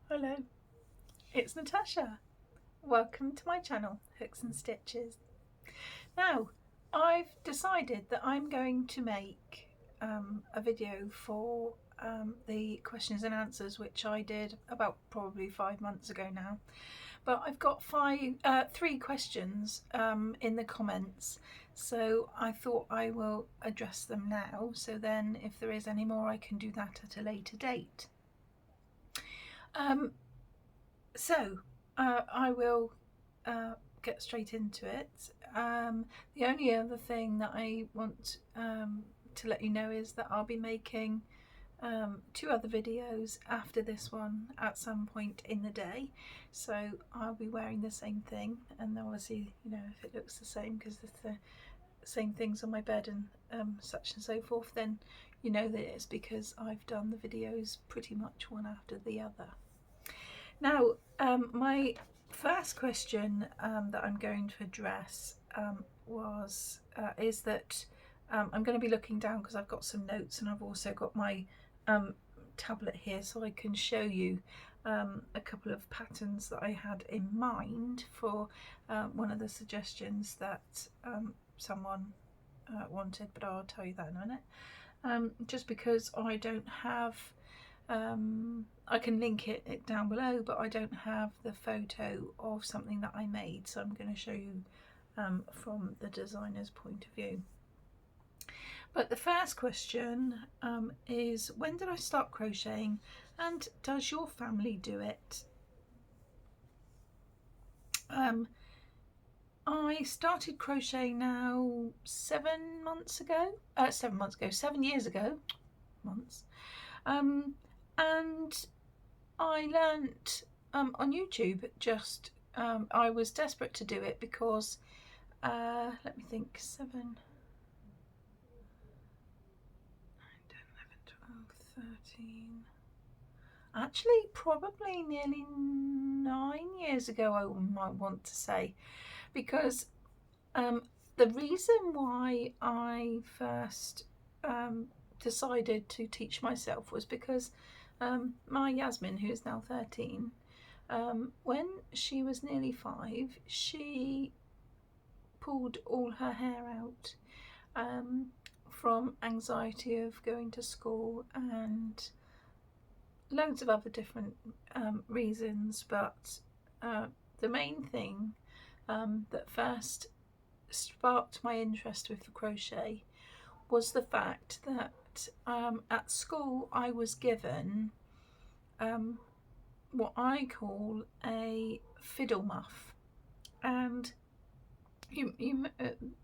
Hello, it's Natasha. Welcome to my channel, Hooks and Stitches. Now, I've decided that I'm going to make a video for the questions and answers, which I did about probably 5 months ago now. But I've got three questions in the comments, so I thought I will address them now. So then, if there is any more, I can do that at a later date. I will get straight into it. The only other thing that I want to let you know is that I'll be making 2 other videos after this one at some point in the day. So I'll be wearing the same thing, and obviously, you know, if it looks the same because it's the same things on my bed and such and so forth, then you know that it's because I've done the videos pretty much one after the other. Now, my first question that I'm going to address is that I'm going to be looking down because I've got some notes, and I've also got my tablet here so I can show you a couple of patterns that I had in mind for one of the suggestions that someone wanted, but I'll tell you that in a minute. Just because I don't have I can link it down below, but I don't have the photo of something that I made, so I'm going to show you from the designer's point of view. But the first question is, when did I start crocheting, and does your family do it? I started crocheting now 7 years ago, months. And I learnt on YouTube. I was desperate to do it because let me think, 7, 9, 10, 11, 12, 13, actually probably nearly 9 years ago, I might want to say, because the reason why I first decided to teach myself was because my Yasmin, who is now 13, when she was nearly 5, she pulled all her hair out from anxiety of going to school and loads of other different reasons, but the main thing that first sparked my interest with the crochet was the fact that at school I was given what I call a fiddle muff, and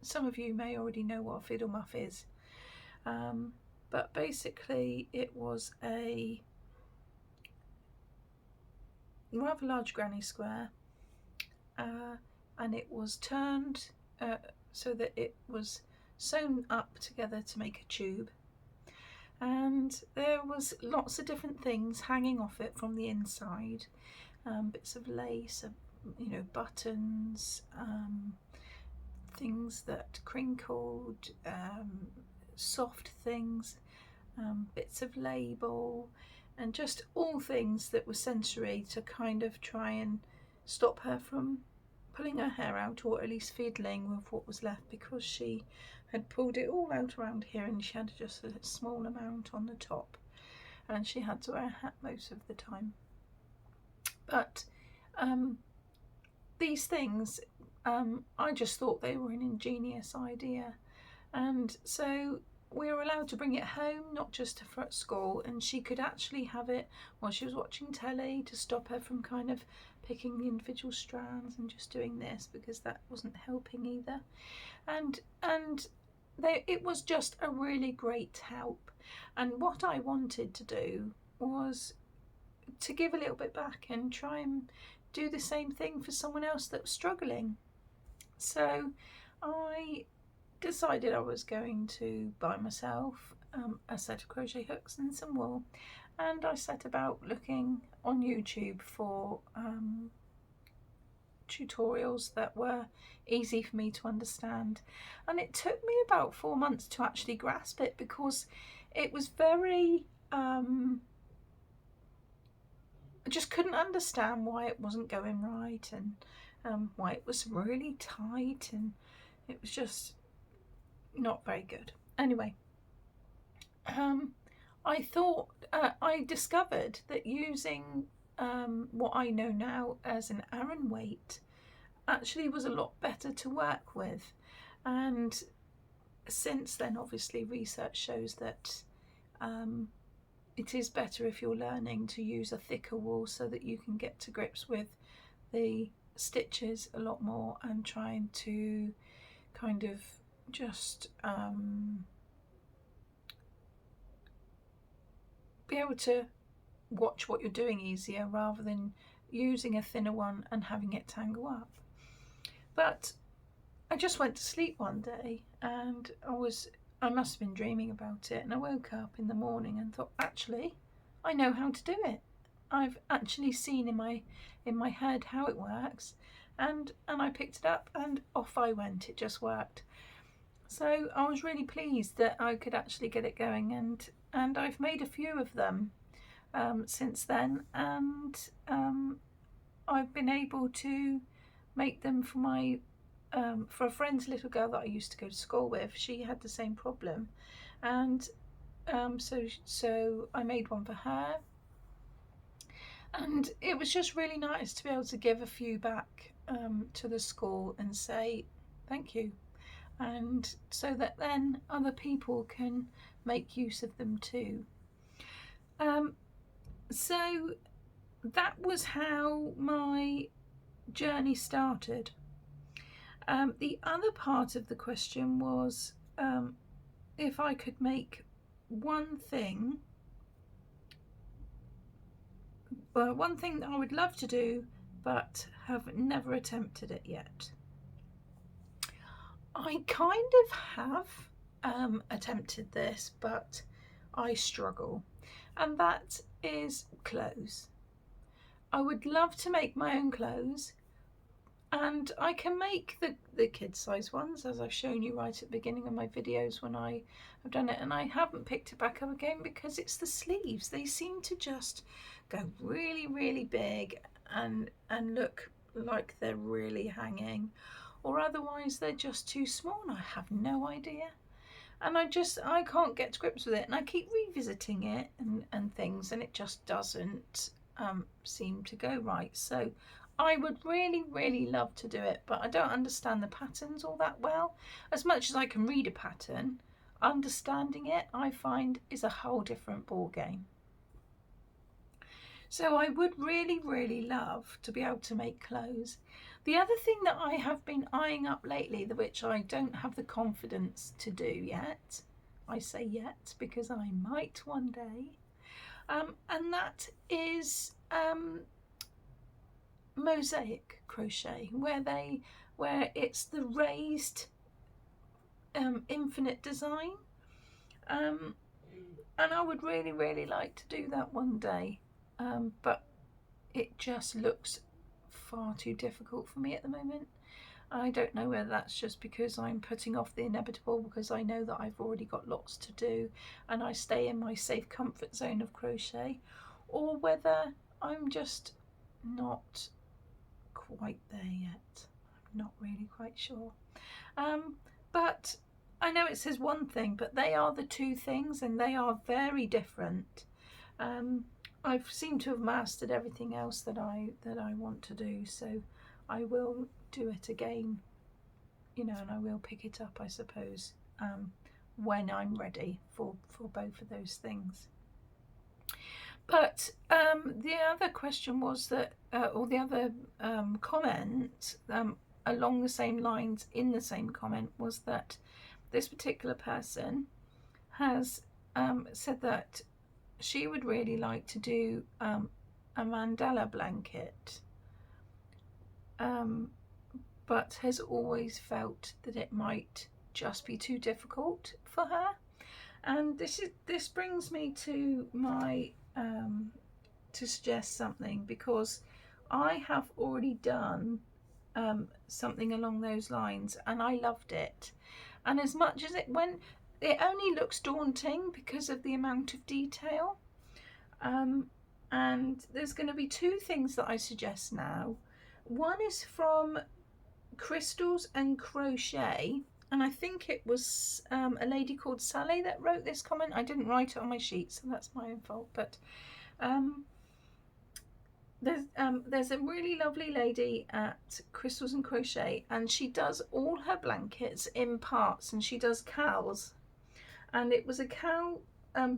some of you may already know what a fiddle muff is, but basically it was a rather large granny square, and it was turned so that it was sewn up together to make a tube, and there was lots of different things hanging off it from the inside, bits of lace, you know, buttons, things that crinkled, soft things, bits of label, and just all things that were sensory to kind of try and stop her from pulling her hair out, or at least fiddling with what was left, because she had pulled it all out around here and she had just a small amount on the top, and she had to wear a hat most of the time. But these things, I just thought they were an ingenious idea, and so we were allowed to bring it home, not just for at school, and she could actually have it while she was watching telly to stop her from kind of picking the individual strands and just doing this, because that wasn't helping either. And it was just a really great help. And what I wanted to do was to give a little bit back and try and do the same thing for someone else that was struggling. So I decided I was going to buy myself a set of crochet hooks and some wool, and I set about looking on YouTube for tutorials that were easy for me to understand, and it took me about 4 months to actually grasp it, because it was very I just couldn't understand why it wasn't going right, and why it was really tight, and it was just not very good. Anyway, I thought I discovered that using what I know now as an Aran weight actually was a lot better to work with. And since then, obviously, research shows that it is better if you're learning to use a thicker wool so that you can get to grips with the stitches a lot more, and trying to kind of just be able to watch what you're doing easier, rather than using a thinner one and having it tangle up. But I just went to sleep one day, and I must have been dreaming about it, and I woke up in the morning and thought, actually, I know how to do it. I've actually seen in my head how it works, and I picked it up and off I went. It just worked. So I was really pleased that I could actually get it going, and I've made a few of them since then, and I've been able to make them for my for a friend's little girl that I used to go to school with. She had the same problem, and so I made one for her, and it was just really nice to be able to give a few back to the school and say thank you, and so that then other people can make use of them too. So that was how my journey started. The other part of the question was if I could make one thing that I would love to do but have never attempted it yet. I kind of have attempted this, but I struggle, and that is clothes. I would love to make my own clothes, and I can make the kid size ones, as I've shown you right at the beginning of my videos when I have done it, and I haven't picked it back up again because it's the sleeves. They seem to just go really, really big and look like they're really hanging, or otherwise they're just too small, and I have no idea. And I can't get to grips with it, and I keep revisiting it and things, and it just doesn't seem to go right. So I would really, really love to do it, but I don't understand the patterns all that well. As much as I can read a pattern, understanding it, I find, is a whole different ball game. So I would really, really love to be able to make clothes. The other thing that I have been eyeing up lately, which I don't have the confidence to do yet, I say yet because I might one day, and that is mosaic crochet, where it's the raised infinite design, and I would really, really like to do that one day, but it just looks far too difficult for me at the moment. I don't know whether that's just because I'm putting off the inevitable because I know that I've already got lots to do and I stay in my safe comfort zone of crochet, or whether I'm just not quite there yet. I'm not really quite sure. But I know it says one thing, but they are the two things, and they are very different. I seem to have mastered everything else that I want to do, so I will do it again, and I will pick it up, I suppose, when I'm ready for both of those things. But the other question was that, or the other comment along the same lines in the same comment, was that this particular person has said that she would really like to do a mandala blanket, but has always felt that it might just be too difficult for her. And this brings me to my to suggest something, because I have already done something along those lines and I loved it. And as much as it only looks daunting because of the amount of detail, And there's going to be two things that I suggest now. One is from Crystals and Crochet, and I think it was a lady called Sally that wrote this comment. I didn't write it on my sheet, so that's my own fault. But there's a really lovely lady at Crystals and Crochet, and she does all her blankets in parts, and she does cows. And it was a cow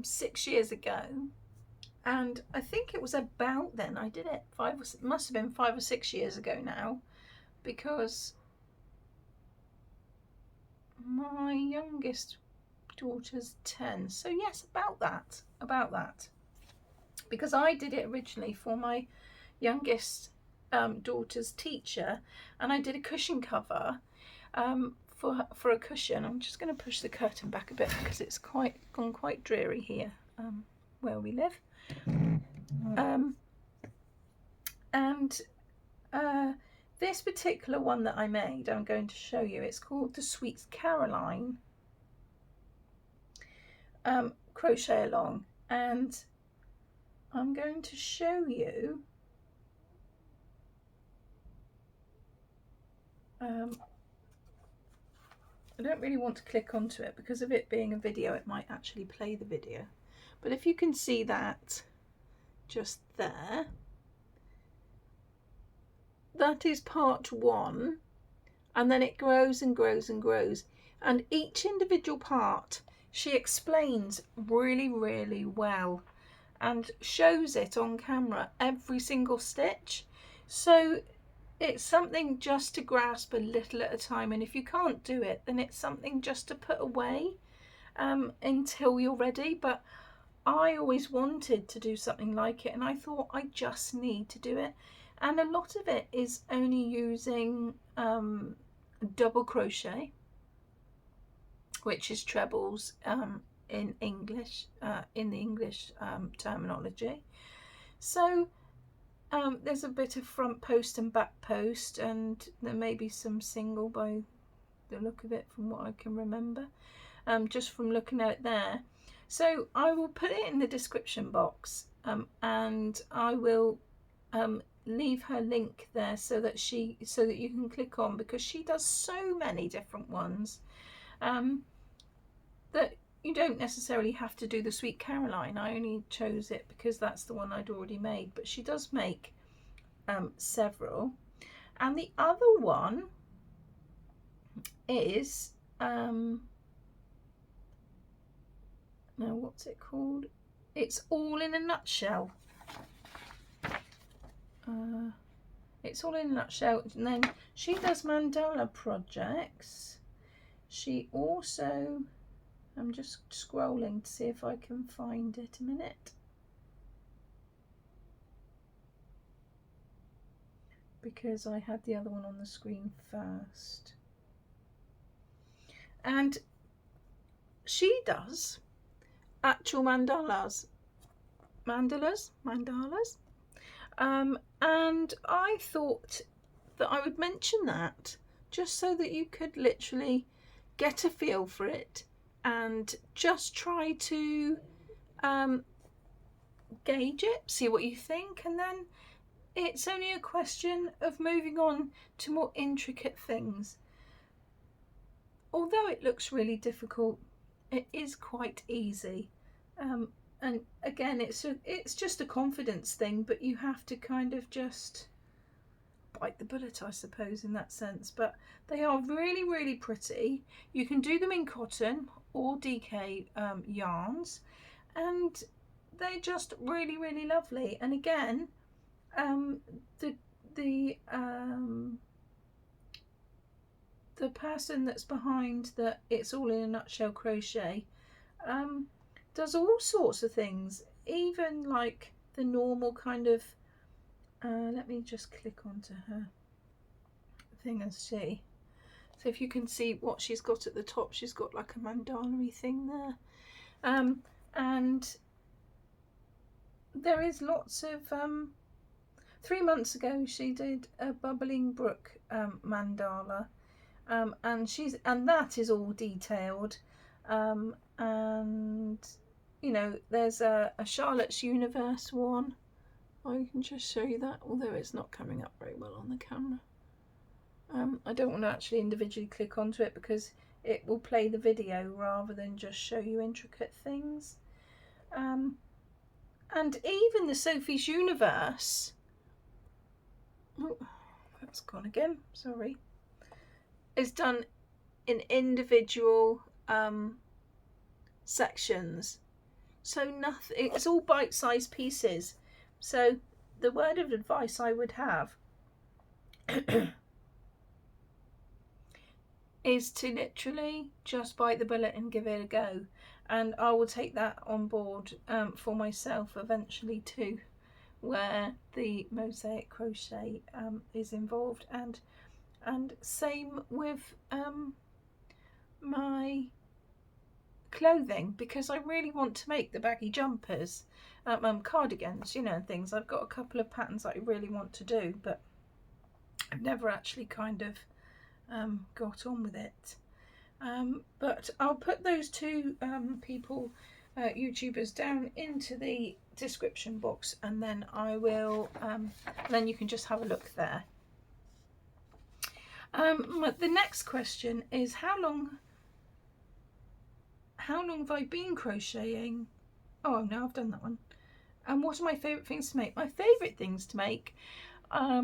6 years ago, and I think it was about then I did it. Must have been 5 or 6 years ago now, because my youngest daughter's 10. So yes, about that. Because I did it originally for my youngest daughter's teacher, and I did a cushion cover for a cushion. I'm just going to push the curtain back a bit because it's gone quite dreary here where we live. And this particular one that I made, I'm going to show you. It's called the Sweet Caroline crochet along, and I'm going to show you I don't really want to click onto it because of it being a video. It might actually play the video, but if you can see that just there, that is part one, and then it grows and grows and grows, and each individual part she explains really, really well and shows it on camera, every single stitch. So it's something just to grasp a little at a time, and if you can't do it, then it's something just to put away until you're ready. But I always wanted to do something like it, and I thought I just need to do it. And a lot of it is only using double crochet, which is trebles in English, in the English terminology. So there's a bit of front post and back post, and there may be some single by the look of it from what I can remember, just from looking at it there. So I will put it in the description box, and I will leave her link there so that you can click on, because she does so many different ones that you don't necessarily have to do the Sweet Caroline. I only chose it because that's the one I'd already made, but she does make several. And the other one is now what's it called? It's All in a Nutshell. It's All in a Nutshell. And then she does mandala projects. She also, I'm just scrolling to see if I can find it a minute, because I had the other one on the screen first. And she does actual mandalas. And I thought that I would mention that just so that you could literally get a feel for it and just try to gauge it, see what you think, and then it's only a question of moving on to more intricate things. Although it looks really difficult, it is quite easy. And again, it's just a confidence thing, but you have to kind of just bite the bullet, I suppose, in that sense. But they are really, really pretty. You can do them in cotton or DK yarns, and they're just really, really lovely. And again, the person that's behind the It's All in a Nutshell crochet does all sorts of things, even like the normal kind of let me just click onto her thing and see. So if you can see what she's got at the top, she's got like a mandala-y thing there, and there is lots of 3 months ago she did a Bubbling Brook mandala, and that is all detailed, and you know, there's a Charlotte's Universe one, I can just show you that, although it's not coming up very well on the camera. I don't want to actually individually click onto it because it will play the video rather than just show you intricate things. And even the Sophie's Universe, oh, that's gone again, sorry, is done in individual sections. So nothing, it's all bite-sized pieces. So the word of advice I would have is to literally just bite the bullet and give it a go. And I will take that on board for myself eventually too, where the mosaic crochet is involved, and same with my clothing, because I really want to make the baggy jumpers, cardigans, you know, and things. I've got a couple of patterns that I really want to do, but I've never actually kind of got on with it. But I'll put those two people, YouTubers, down into the description box, and then I will, then you can just have a look there. The next question is how long have I been crocheting? Oh no, I've done that one. And what are my favourite things to make? My favourite things to make are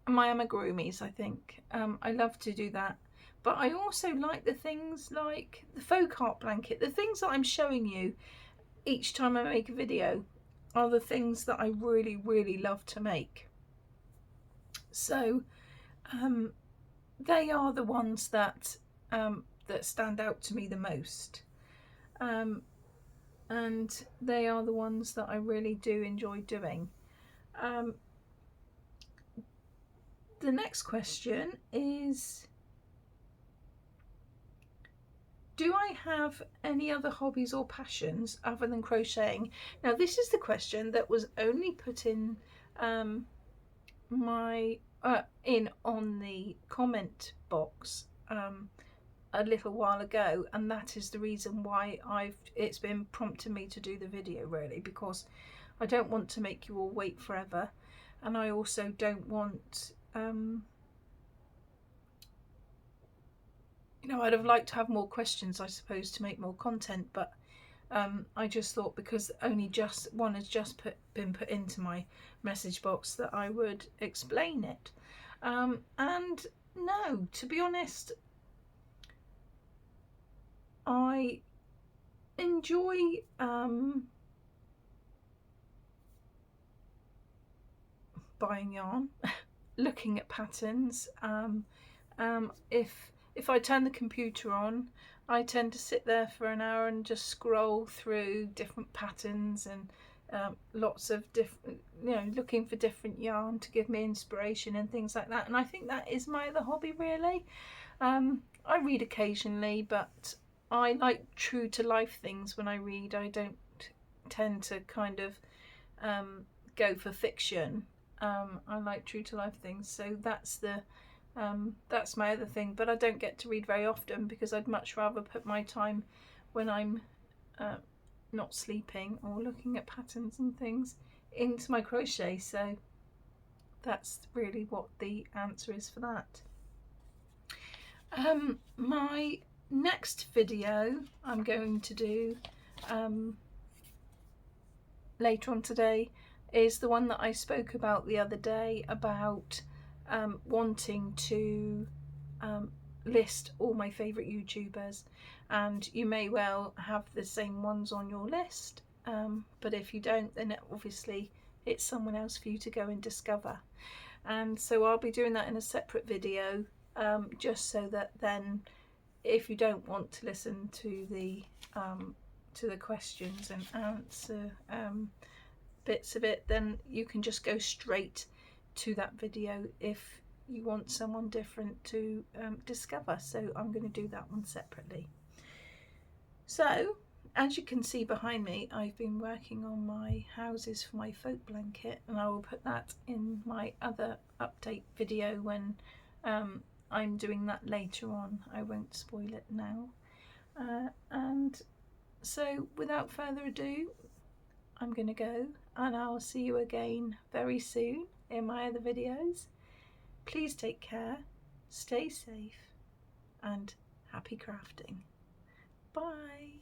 my amigurumis, I think. I love to do that. But I also like the things like the faux heart blanket. The things that I'm showing you each time I make a video are the things that I really, really love to make. So they are the ones that that stand out to me the most. And they are the ones that I really do enjoy doing. The next question is, do I have any other hobbies or passions other than crocheting? Now this is the question that was only put in on the comment box a little while ago, and that is the reason why it's been prompting me to do the video, really, because I don't want to make you all wait forever, and I also don't want you know, I'd have liked to have more questions, I suppose, to make more content, but I just thought, because only just one has just been put into my message box, that I would explain it. And no, to be honest, I enjoy buying yarn, looking at patterns. If I turn the computer on, I tend to sit there for an hour and just scroll through different patterns and lots of different, you know, looking for different yarn to give me inspiration and things like that. And I think that is my other hobby, really. I read occasionally, but I like true to life things when I read. I don't tend to kind of go for fiction. I like true to life things, so that's my other thing. But I don't get to read very often because I'd much rather put my time when I'm not sleeping or looking at patterns and things into my crochet. So that's really what the answer is for that. My next video I'm going to do later on today is the one that I spoke about the other day, about wanting to list all my favourite YouTubers, and you may well have the same ones on your list, but if you don't, then obviously it's someone else for you to go and discover. And so I'll be doing that in a separate video, just so that then if you don't want to listen to the questions and answer bits of it, then you can just go straight to that video if you want someone different to discover. So I'm going to do that one separately. So as you can see behind me, I've been working on my houses for my folk blanket, and I will put that in my other update video when I'm doing that later on. I won't spoil it now. And so without further ado, I'm going to go, and I'll see you again very soon in my other videos. Please take care, stay safe, and happy crafting. Bye.